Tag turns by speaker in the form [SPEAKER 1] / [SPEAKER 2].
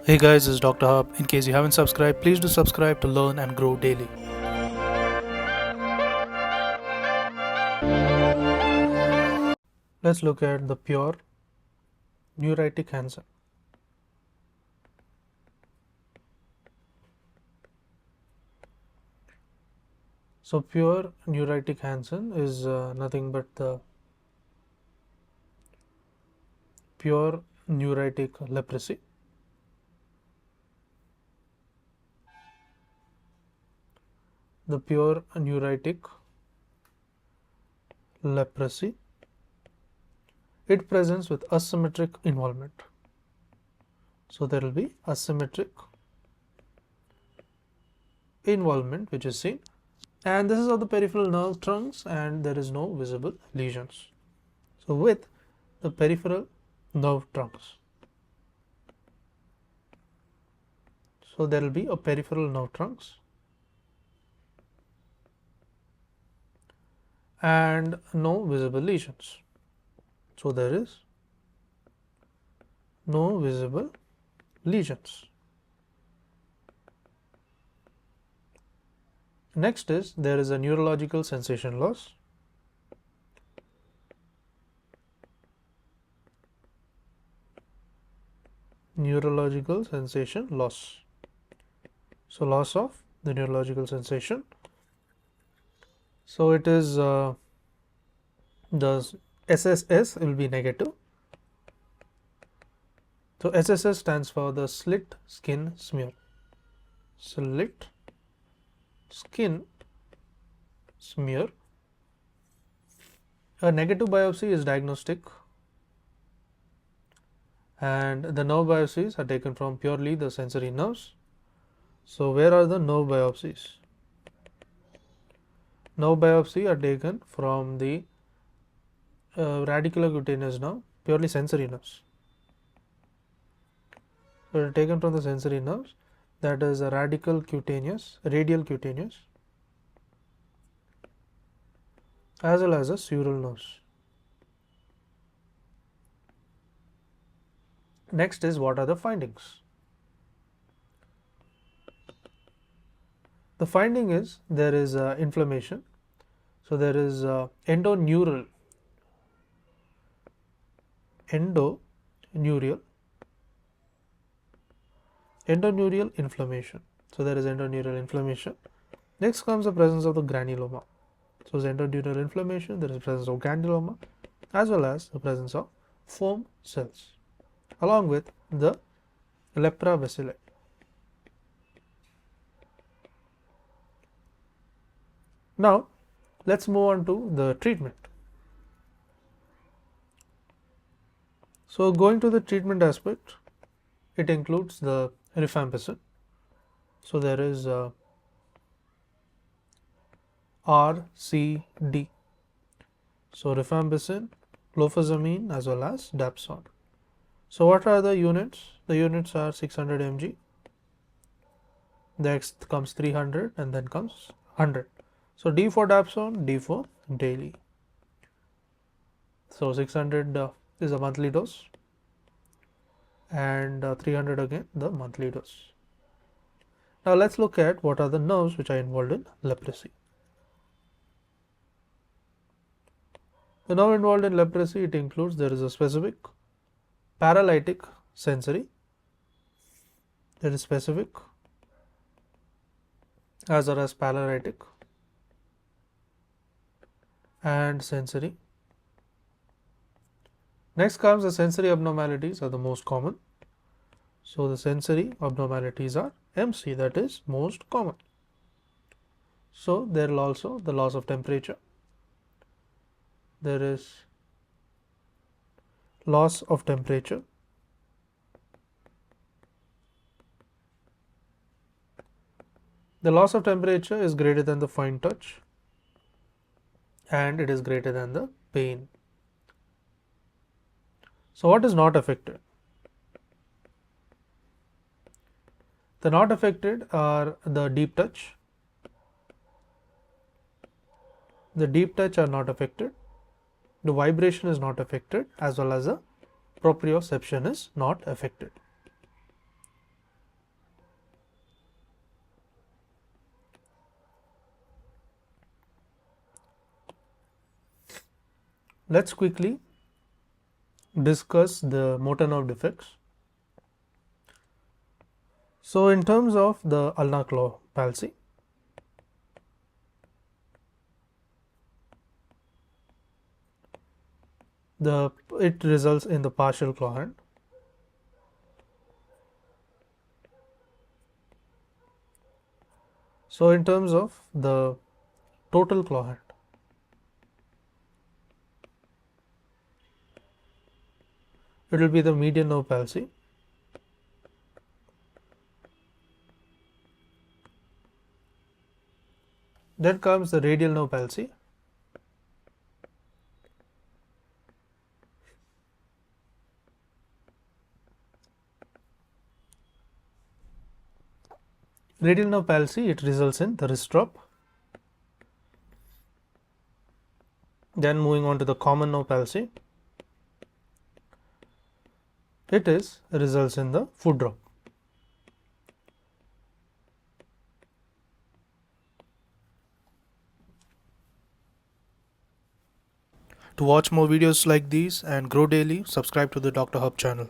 [SPEAKER 1] Hey guys, this is Dr. Hub. In case you haven't subscribed, please do subscribe to learn and grow daily. Let's look at the pure neuritic Hansen. So pure neuritic Hansen is nothing but the pure neuritic leprosy. The pure neuritic leprosy, it presents with asymmetric involvement. So there will be asymmetric involvement which is seen, and this is of the peripheral nerve trunks and there is no visible lesions. So with the peripheral nerve trunks, so there will be a peripheral nerve trunks and no visible lesions. So there is no visible lesions. Next is there is a neurological sensation loss. Neurological sensation loss. So loss of the neurological sensation. So it is the SSS will be negative. So SSS stands for the slit skin smear. Slit skin smear. A negative biopsy is diagnostic, and the nerve biopsies are taken from purely the sensory nerves. So where are the nerve biopsies? Nerve biopsy are taken from the radiculocutaneous nerve, purely sensory nerves. So they are taken from the sensory nerves, that is a radial cutaneous, as well as the sural nerves. Next is what are the findings? The finding is there is inflammation. So there is endoneurial inflammation. So there is endoneurial inflammation. Next comes the presence of the granuloma. So endoneurial inflammation, there is presence of granuloma as well as the presence of foam cells along with the lepra bacilli. Now let's move on to the treatment. So going to the treatment aspect, it includes the rifampicin. So there is RCD. So rifampicin, clofazimine as well as dapsone. So what are the units? The units are 600 mg. Next comes 300 and then comes 100. So D for dapsone, D for daily. So 600 is a monthly dose and 300 again the monthly dose. Now let's look at what are the nerves which are involved in leprosy. The nerve involved in leprosy, it includes there is a specific paralytic sensory, there is specific as well as paralytic and sensory. Next comes the sensory abnormalities are the most common. So the sensory abnormalities are MC, that is most common. So there will also the loss of temperature. There is loss of temperature. The loss of temperature is greater than the fine touch and it is greater than the pain. So what is not affected? The not affected are the deep touch. The deep touch are not affected. The vibration is not affected as well as the proprioception is not affected. Let's quickly discuss the motor nerve defects. So, in terms of the ulnar claw palsy, it results in the partial claw hand. So, in terms of the total claw hand, it will be the median nerve palsy. Then comes the radial nerve palsy. Radial nerve palsy, it results in the wrist drop. Then moving on to the common nerve palsy, it results in the foot drop. To watch more videos like these and grow daily, subscribe to the Dr. Hub channel.